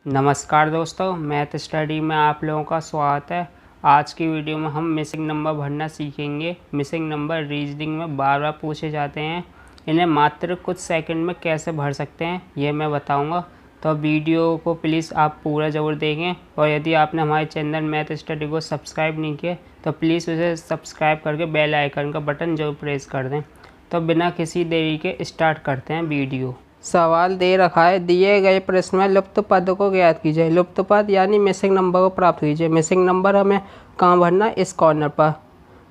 नमस्कार दोस्तों, math study में आप लोगों का स्वागत है। आज की वीडियो में हम मिसिंग नंबर भरना सीखेंगे। मिसिंग नंबर रीजनिंग में बार बार पूछे जाते हैं, इन्हें मात्र कुछ सेकंड में कैसे भर सकते हैं ये मैं बताऊंगा। तो वीडियो को प्लीज़ आप पूरा ज़रूर देखें, और यदि आपने हमारे चैनल मैथ स्टडी को सब्सक्राइब नहीं किया तो प्लीज़ उसे सब्सक्राइब करके बेल आइकन का बटन जरूर प्रेस कर दें। तो बिना किसी देरी के स्टार्ट करते हैं वीडियो। सवाल दे रखा है, दिए गए प्रश्न में लुप्त पद को ज्ञात कीजिए। लुप्त पद यानी मिसिंग नंबर को प्राप्त कीजिए। मिसिंग नंबर हमें कहाँ भरना, इस कॉर्नर पर।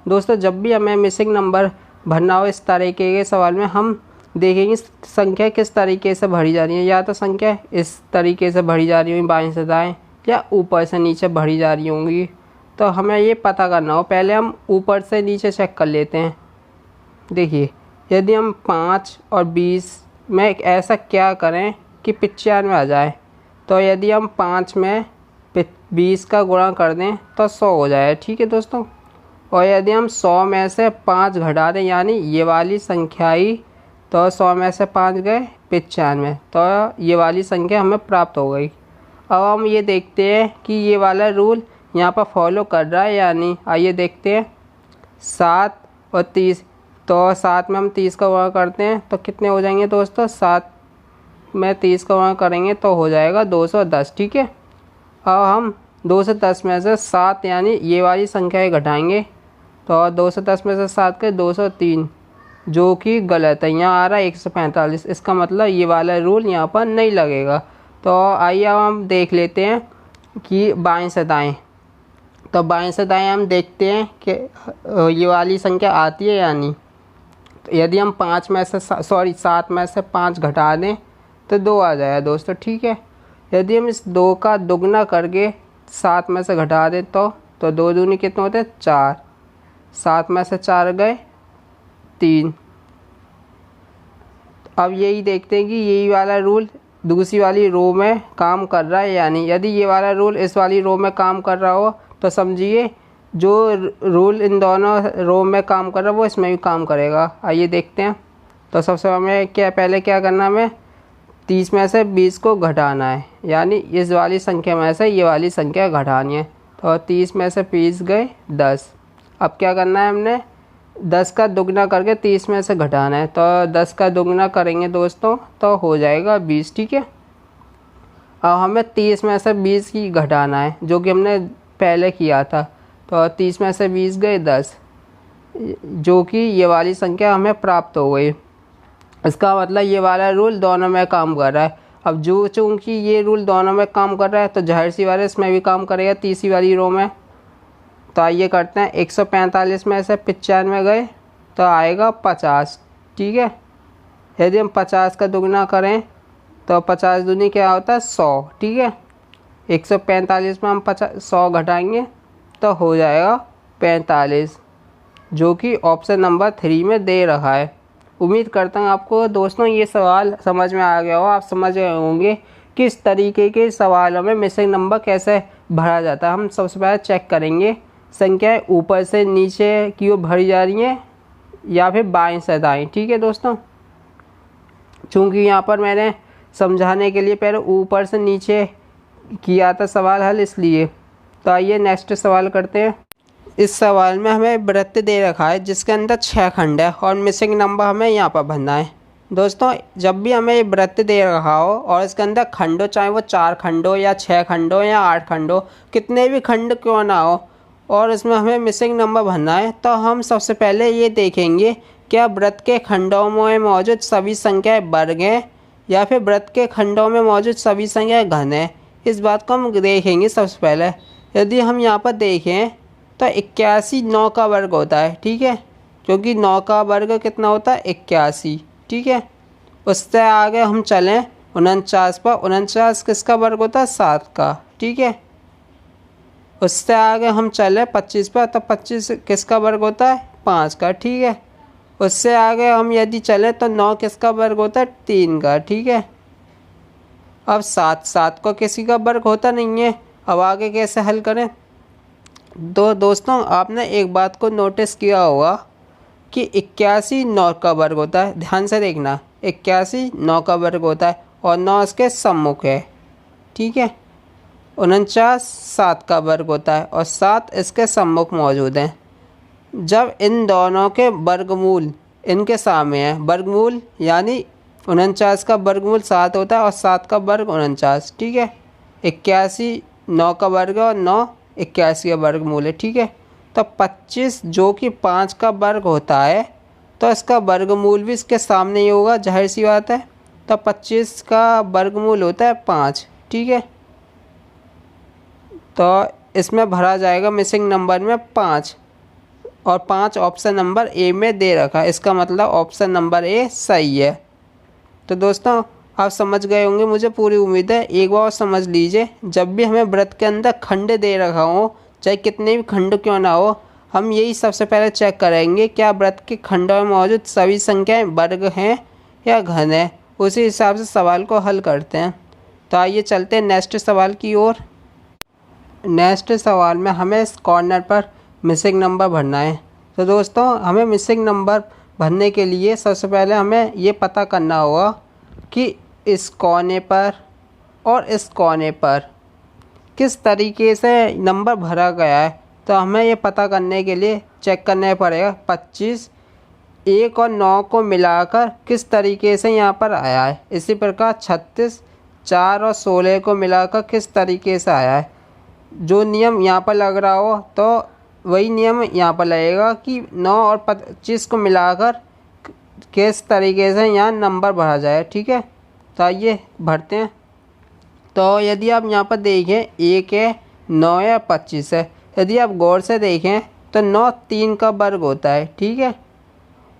दोस्तों, जब भी हमें मिसिंग नंबर भरना हो इस तरीके के सवाल में, हम देखेंगे संख्या किस तरीके से भरी जा रही है। या तो संख्या इस तरीके से भरी जा रही होंगी, बाएं से दाएं, या ऊपर से नीचे भरी जा रही होंगी। तो हमें ये पता करना हो, पहले हम ऊपर से नीचे चेक कर लेते हैं। देखिए, यदि हम 5 और 20 में ऐसा क्या करें कि 95 आ जाए, तो यदि हम 5 में 20 का गुणा कर दें तो 100 हो जाए। ठीक है दोस्तों। और यदि हम 100 में से 5 घटा दें, यानी ये वाली संख्या ही, तो 100 में से 5 गए 95, तो ये वाली संख्या हमें प्राप्त हो गई। अब हम ये देखते हैं कि ये वाला रूल यहाँ पर फॉलो कर रहा है या नहीं। आइए देखते हैं। 7 और 30, तो 7 में हम 30 का गुणा करते हैं तो कितने हो जाएंगे दोस्तों। 7 में 30 का गुणा करेंगे तो हो जाएगा 210। ठीक है। अब हम 210 में से 7 यानी ये वाली संख्याएं घटाएंगे, तो 210 में से 7 के 203, जो कि गलत है। यहाँ आ रहा है 145, इसका मतलब ये वाला रूल यहाँ पर नहीं लगेगा। तो आइए अब हम देख लेते हैं कि बाएं से दाएं। तो बाएं से दाएं हम देखते हैं कि ये वाली संख्या आती है या नहीं। तो यदि हम 7 में से 5 घटा दें तो 2 आ जाएगा दोस्तों। ठीक है। यदि हम इस 2 का दुगना करके 7 में से घटा दें तो 2 दूनी कितने होते हैं, 4। 7 में से 4 गए 3। अब यही देखते हैं कि यही वाला रूल दूसरी वाली रो में काम कर रहा है या नहीं। यदि ये वाला रूल इस वाली रो में काम कर रहा हो तो समझिए जो रूल इन दोनों रो में काम कर रहा है वो इसमें भी काम करेगा। आइए देखते हैं। तो सबसे हमें पहले क्या करना है, हमें 30 में से 20 को घटाना है, यानी इस वाली संख्या में से ये वाली संख्या घटानी है। तो 30 में से 20 गए 10। अब क्या करना है, हमने 10 का दुगना करके 30 में से घटाना है। तो 10 का दुगना करेंगे दोस्तों तो हो जाएगा 20। ठीक है। अब हमें 30 में से 20 की घटाना है, जो कि हमने पहले किया था। तो 30 में से 20 गए 10, जो कि ये वाली संख्या हमें प्राप्त हो गई। इसका मतलब ये वाला रूल दोनों में काम कर रहा है। अब जो चूँकि ये रूल दोनों में काम कर रहा है तो जाहिर सी बात है इसमें भी काम करेगा, तीसरी वाली रो में। तो आइए करते हैं। 145 में से 95 गए तो आएगा 50। ठीक है। यदि हम 50 का दुगना करें तो 50 दूनी क्या होता है, 100। ठीक है। 145 में हम 100 घटाएंगे तो हो जाएगा 45, जो कि ऑप्शन नंबर 3 में दे रखा है। उम्मीद करता हूँ आपको दोस्तों ये सवाल समझ में आ गया हो। आप समझ गए होंगे किस तरीके के सवालों में मिसिंग नंबर कैसे भरा जाता है। हम सबसे पहले चेक करेंगे संख्याएं ऊपर से नीचे की ओर भरी जा रही हैं या फिर बाएं से दाएं। ठीक है दोस्तों। चूँकि यहाँ पर मैंने समझाने के लिए पहले ऊपर से नीचे किया था सवाल हल, इसलिए। तो आइए नेक्स्ट सवाल करते हैं। इस सवाल में हमें वृत्त दे रखा है जिसके अंदर 6 खंड है और मिसिंग नंबर हमें यहाँ पर भरना है। दोस्तों, जब भी हमें वृत्त दे रखा हो और इसके अंदर खंड हो, चाहे वो 4 खंड हो या 6 खंड हो या 8 खंड हो, कितने भी खंड क्यों ना हो, और इसमें हमें मिसिंग नंबर भरना है, तो हम सबसे पहले ये देखेंगे क्या वृत्त के खंडों में मौजूद सभी संख्याएँ वर्ग हैं या फिर वृत्त के खंडों में मौजूद सभी संख्याएँ घन हैं। इस बात को हम देखेंगे सबसे पहले। यदि हम यहाँ पर देखें तो 81 9 का वर्ग होता है। ठीक है। क्योंकि 9 का वर्ग कितना होता है, 81। ठीक है। उससे आगे हम चलें 49 पर। 49 किसका वर्ग होता है, 7 का। ठीक है। उससे आगे हम चलें 25 पर, तो 25 किसका वर्ग होता है, 5 का। ठीक है। उससे आगे हम यदि चलें तो 9 किसका वर्ग होता है, 3 का। ठीक है। अब 7 को किसी का वर्ग होता नहीं है। अब आगे कैसे हल करें। दोस्तों, आपने एक बात को नोटिस किया होगा कि 81 9 का वर्ग होता है। ध्यान से देखना, 81 9 का वर्ग होता है और 9 इसके सम्मुख है। ठीक है। 49 7 का वर्ग होता है और 7 इसके सम्मुख मौजूद हैं। जब इन दोनों के वर्गमूल इनके सामने है, वर्गमूल यानी 49 का वर्गमूल 7 होता है और 7 का वर्ग 49, ठीक है। 81 9 का वर्ग और 9 81 का वर्गमूल है, ठीक है। तो 25 जो कि 5 का वर्ग होता है तो इसका वर्गमूल भी इसके सामने ही होगा, जाहिर सी बात है। तो 25 का वर्गमूल होता है 5, ठीक है। तो इसमें भरा जाएगा मिसिंग नंबर में 5 और 5 ऑप्शन नंबर ए में दे रखा है, इसका मतलब ऑप्शन नंबर ए सही है। तो दोस्तों आप समझ गए होंगे, मुझे पूरी उम्मीद है। एक बार और समझ लीजिए, जब भी हमें व्रत के अंदर खंड दे रखा हो, चाहे कितने भी खंड क्यों ना हो, हम यही सबसे पहले चेक करेंगे क्या व्रत के खंडों में मौजूद सभी संख्याएं वर्ग हैं या घन है। उसी हिसाब से सवाल को हल करते हैं। तो आइए चलते हैं नेक्स्ट सवाल की ओर। नेक्स्ट सवाल में हमें इस कॉर्नर पर मिसिंग नंबर भरना है। तो दोस्तों हमें मिसिंग नंबर भरने के लिए सबसे पहले हमें ये पता करना होगा कि इस कोने पर और इस कोने पर किस तरीके से नंबर भरा गया है। तो हमें ये पता करने के लिए चेक करना पड़ेगा 25 1 और 9 को मिलाकर किस तरीके से यहाँ पर आया है। इसी प्रकार 36 4 और 16 को मिलाकर किस तरीके से आया है। जो नियम यहाँ पर लग रहा हो तो वही नियम यहाँ पर लगेगा कि 9 और 25 को मिलाकर किस तरीके से यहाँ नंबर भरा जाए, ठीक है। तो आइए भरते हैं। तो यदि आप यहाँ पर देखें 1 है, 9 है, 25 है। यदि आप गौर से देखें तो 9 3 का वर्ग होता है, ठीक है।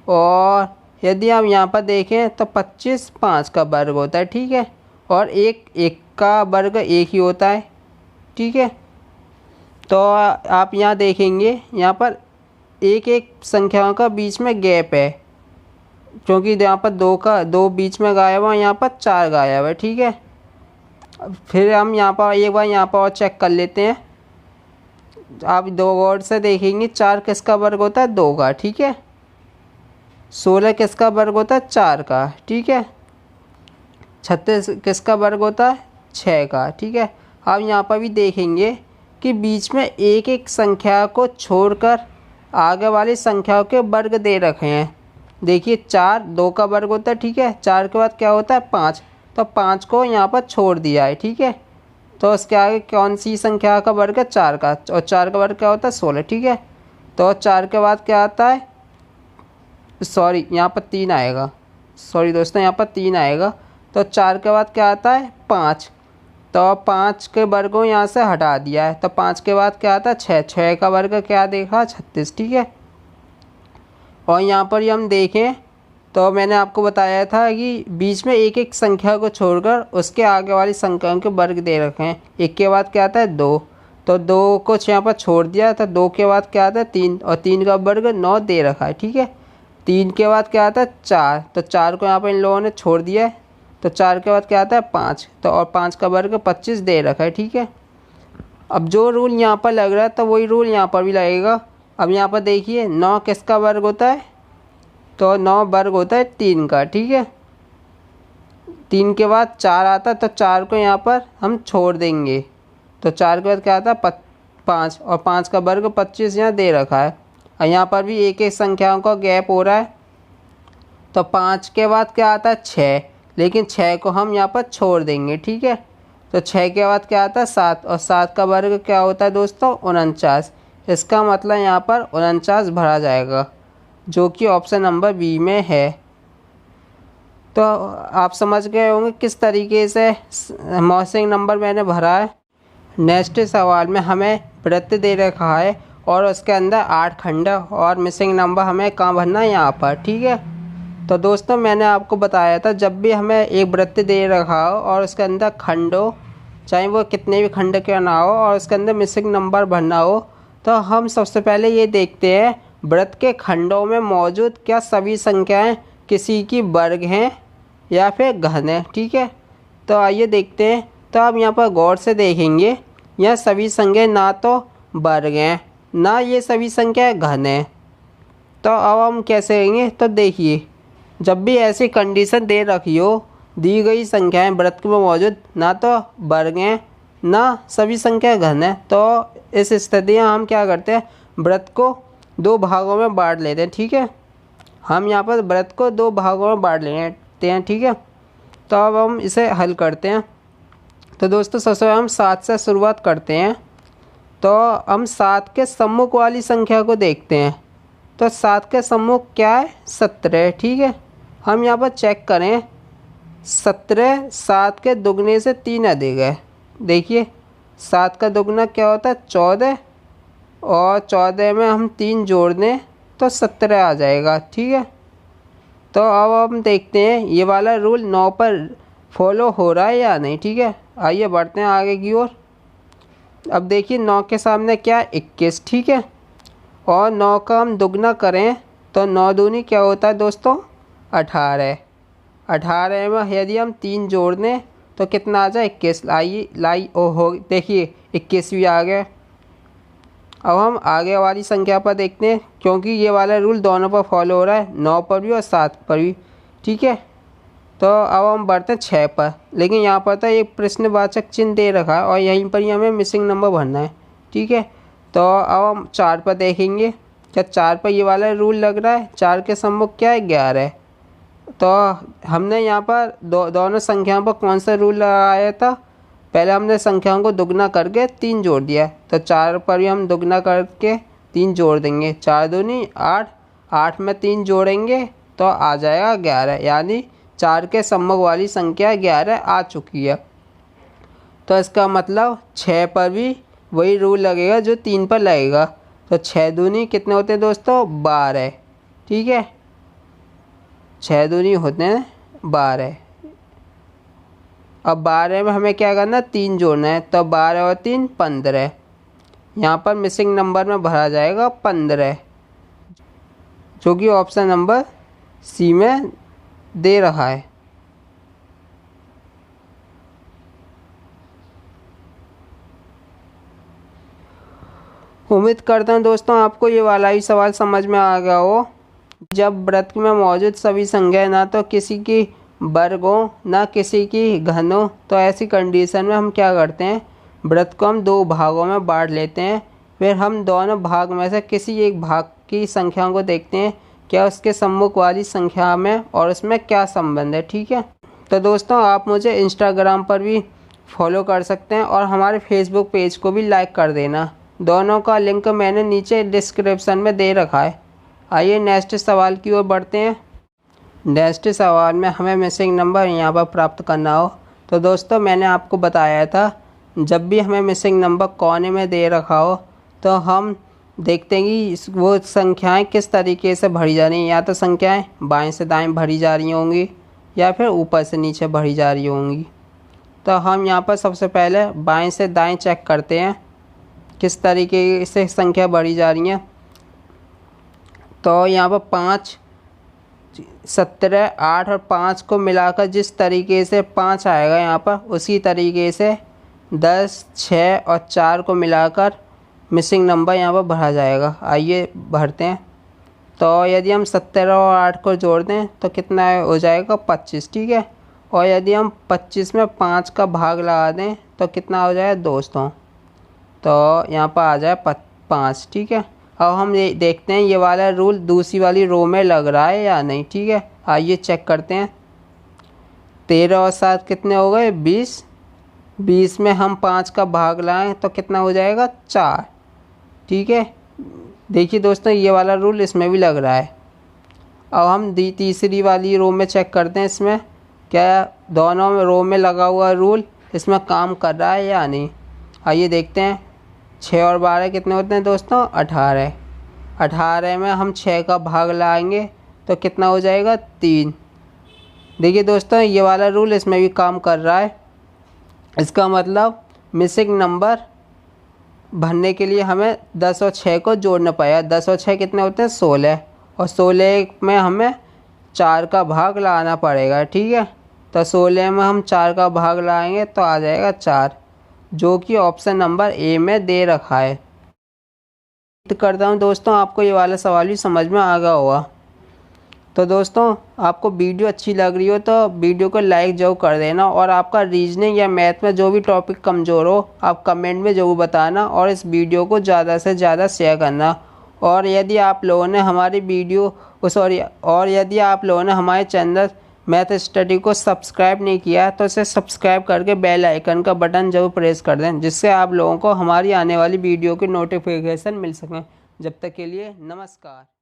और यदि आप यहाँ पर देखें तो 25 5 का वर्ग होता है, ठीक है। और 1 का वर्ग 1 ही होता है, ठीक है। तो आप यहाँ देखेंगे यहाँ पर एक संख्याओं का बीच में गैप है, क्योंकि यहाँ पर 2 बीच में गायब है, यहाँ पर 4 गायब है, ठीक है। फिर हम यहाँ पर एक बार यहाँ पर और चेक कर लेते हैं। आप 2 गौर से देखेंगे 4 किसका वर्ग होता है 2 का, ठीक है। 16 किसका वर्ग होता है 4 का, ठीक है। 36 किसका वर्ग होता है 6 का, ठीक है। आप यहाँ पर भी देखेंगे कि बीच में एक संख्या को छोड़कर आगे वाली संख्याओं के वर्ग दे रखे हैं। देखिए 4 2 का वर्ग होता है, ठीक है। 4 के बाद क्या होता है 5, तो 5 को यहाँ पर छोड़ दिया है, ठीक है। तो उसके आगे कौन सी संख्या का वर्ग है 4 का, और 4 का वर्ग क्या होता है 16, ठीक है। तो 4 के बाद क्या आता है, सॉरी यहाँ पर 3 आएगा, सॉरी दोस्तों यहाँ पर 3 आएगा। तो 4 के बाद क्या आता है 5, तो 5 के वर्ग को यहाँ से हटा दिया है। तो 5 के बाद क्या आता है 6 का वर्ग क्या देखा 36, ठीक है। और यहाँ पर हम देखें तो मैंने आपको बताया था कि बीच में एक संख्या को छोड़कर उसके आगे वाली संख्याओं के वर्ग दे रखे हैं। 1 के बाद क्या आता है 2, तो 2 को यहाँ पर छोड़ दिया, तो 2 के बाद क्या आता है 3, और 3 का वर्ग 9 दे रखा है, ठीक है। 3 के बाद क्या आता है 4, तो 4 को यहाँ पर इन लोगों ने छोड़ दिया है। तो 4 के बाद क्या आता है 5, तो और 5 का वर्ग 25 दे रखा है, ठीक है। अब जो रूल यहाँ पर लग रहा है तो वही रूल यहाँ पर भी लगेगा। अब यहाँ पर देखिए 9 किसका वर्ग होता है, तो 9 वर्ग होता है 3 का, ठीक है। 3 के बाद 4 आता है, तो 4 को यहाँ पर हम छोड़ देंगे। तो 4 के बाद क्या आता है 5, और 5 का वर्ग 25 यहाँ दे रखा है। और यहाँ पर भी एक संख्याओं का गैप हो रहा है। तो 5 के बाद क्या आता है 6, लेकिन 6 को हम यहाँ पर छोड़ देंगे, ठीक है। तो 6 के बाद क्या आता है 7, और 7 का वर्ग क्या होता है दोस्तों 49। इसका मतलब यहाँ पर 49 भरा जाएगा, जो कि ऑप्शन नंबर बी में है। तो आप समझ गए होंगे किस तरीके से मिसिंग नंबर मैंने भरा है। नेक्स्ट सवाल में हमें वृत्त दे रखा है और उसके अंदर 8 खंड और मिसिंग नंबर हमें कहाँ भरना है यहाँ पर, ठीक है। तो दोस्तों मैंने आपको बताया था जब भी हमें एक वृत्त दे रखा हो और उसके अंदर खंड हो, चाहे वो कितने भी खंड क्यों ना हो, और उसके अंदर मिसिंग नंबर भरना हो, तो हम सबसे पहले ये देखते हैं वृत्त के खंडों में मौजूद क्या सभी संख्याएं किसी की वर्ग हैं या फिर घन है, ठीक है। तो आइए देखते हैं। तो आप यहाँ पर गौर से देखेंगे यह सभी संख्याएं ना तो वर्ग हैं ना ये सभी संख्याएं घन हैं। तो अब हम कैसे करेंगे, तो देखिए जब भी ऐसी कंडीशन दे रखी हो दी गई संख्याएं वृत्त में मौजूद ना तो वर्ग हैं ना सभी संख्या घन है। तो इस स्थिति में हम क्या करते हैं, वृत्त को 2 भागों में बांट लेते हैं। ठीक है, हम यहाँ पर वृत्त को 2 भागों में बांट लेते हैं। ठीक है, तो अब हम इसे हल करते हैं। तो दोस्तों सबसे पहले हम 7 से शुरुआत करते हैं। तो हम 7 के सम्मुख वाली संख्या को देखते हैं। तो 7 के सम्मुख क्या है, 17। ठीक है, हम यहाँ पर चेक करें, 17 7 के दुगने से 3 अधिक है। देखिए 7 का दुगना क्या होता है, 14, और 14 में हम 3 जोड़ दें तो 17 आ जाएगा। ठीक है, तो अब हम देखते हैं ये वाला रूल 9 पर फॉलो हो रहा है या नहीं। ठीक है, आइए बढ़ते हैं आगे की ओर। अब देखिए 9 के सामने क्या है, 21। ठीक है, और 9 का हम दुगना करें तो 9 दूनी क्या होता है दोस्तों, 18। 18 में यदि हम 3 जोड़ दें तो कितना आ जाए, 21। लाई ओहो, देखिए 21 भी आ गए। अब हम आगे वाली संख्या पर देखते हैं, क्योंकि ये वाला रूल दोनों पर फॉलो हो रहा है, 9 पर भी और 7 पर भी। ठीक है, तो अब हम बढ़ते हैं 6 पर। लेकिन यहाँ पर तो एक प्रश्नवाचक चिन्ह दे रखा है और यहीं पर ही हमें मिसिंग नंबर भरना है। ठीक है, तो अब हम 4 पर देखेंगे। क्या 4 पर ये वाला रूल लग रहा है, 4 के सम्मुख क्या है, 11। तो हमने यहाँ पर दोनों संख्याओं पर कौन सा रूल लगाया था, पहले हमने संख्याओं को दुगना करके 3 जोड़ दिया। तो 4 पर भी हम दुगना करके 3 जोड़ देंगे, 4 दूनी 8, 8 में 3 जोड़ेंगे तो आ जाएगा 11। यानी 4 के सम्मुख वाली संख्या 11 आ चुकी है। तो इसका मतलब 6 पर भी वही रूल लगेगा जो 3 पर लगेगा। तो 6 दूनी कितने होते हैं दोस्तों, 12। ठीक है, 6 दूनी होते हैं 12। अब 12 में हमें क्या करना है, 3 जोड़ना है। तो 12 और 3 15। यहाँ पर मिसिंग नंबर में भरा जाएगा 15, जो कि ऑप्शन नंबर सी में दे रहा है। उम्मीद करता हूँ दोस्तों आपको ये वाला ही सवाल समझ में आ गया हो। जब वृत्त में मौजूद सभी संख्याएं ना तो किसी की वर्ग हो ना किसी की घन हो, तो ऐसी कंडीशन में हम क्या करते हैं, वृत्त को हम 2 भागों में बांट लेते हैं। फिर हम दोनों भाग में से किसी एक भाग की संख्याओं को देखते हैं, क्या उसके सम्मुख वाली संख्या में और उसमें क्या संबंध है। ठीक है, तो दोस्तों आप मुझे इंस्टाग्राम पर भी फॉलो कर सकते हैं और हमारे फेसबुक पेज को भी लाइक कर देना। दोनों का लिंक मैंने नीचे डिस्क्रिप्शन में दे रखा है। आइए नेक्स्ट सवाल की ओर बढ़ते हैं। नेक्स्ट सवाल में हमें मिसिंग नंबर यहाँ पर प्राप्त करना हो। तो दोस्तों मैंने आपको बताया था, जब भी हमें मिसिंग नंबर कोने में दे रखा हो तो हम देखते हैं कि वो संख्याएं किस तरीके से भरी जा रही हैं। या तो संख्याएं बाएं से दाएं भरी जा रही होंगी या फिर ऊपर से नीचे भरी जा रही होंगी। तो हम यहाँ पर सबसे पहले बाएं से दाएं चेक करते हैं किस तरीके से संख्या बढ़ी जा रही है। तो यहाँ पर 5, 17, 8 और 5 को मिलाकर जिस तरीके से 5 आएगा यहाँ पर, उसी तरीके से 10, 6 और 4 को मिलाकर मिसिंग नंबर यहाँ पर भरा जाएगा। आइए भरते हैं। तो यदि हम 17 और 8 को जोड़ दें तो कितना हो जाएगा, 25। ठीक है, और यदि हम 25 में 5 का भाग लगा दें तो कितना हो जाएगा दोस्तों, तो यहाँ पर आ जाए 5। ठीक है, अब हम ये देखते हैं ये वाला रूल दूसरी वाली रो में लग रहा है या नहीं। ठीक है, आइए चेक करते हैं। 13 और 7 कितने हो गए, 20। 20 में हम 5 का भाग लाएं तो कितना हो जाएगा, 4। ठीक है, देखिए दोस्तों ये वाला रूल इसमें भी लग रहा है। अब हम तीसरी वाली रो में चेक करते हैं, इसमें क्या दोनों रो में लगा हुआ रूल इसमें काम कर रहा है या नहीं। आइए देखते हैं। 6 और 12 कितने होते हैं दोस्तों, 18। 18 में हम 6 का भाग लाएंगे तो कितना हो जाएगा, 3। देखिए दोस्तों ये वाला रूल इसमें भी काम कर रहा है। इसका मतलब मिसिंग नंबर भरने के लिए हमें 10 और 6 को जोड़ना पड़ेगा। 10 और 6 कितने होते हैं, 16, और 16 में हमें 4 का भाग लाना पड़ेगा। ठीक है, तो 16 में हम 4 का भाग लाएंगे तो आ जाएगा 4, जो कि ऑप्शन नंबर ए में दे रखा है। उम्मीद करता हूँ दोस्तों आपको ये वाला सवाल भी समझ में आ गया होगा। तो दोस्तों आपको वीडियो अच्छी लग रही हो तो वीडियो को लाइक जरूर कर देना, और आपका रीजनिंग या मैथ में जो भी टॉपिक कमज़ोर हो आप कमेंट में ज़रूर बताना, और इस वीडियो को ज़्यादा से ज़्यादा शेयर करना। और यदि आप लोगों ने हमारी आप लोगों ने हमारे चैनल मैथ स्टडी को सब्सक्राइब नहीं किया तो इसे सब्सक्राइब करके बेल आइकन का बटन जरूर प्रेस कर दें, जिससे आप लोगों को हमारी आने वाली वीडियो की नोटिफिकेशन मिल सकें। जब तक के लिए नमस्कार।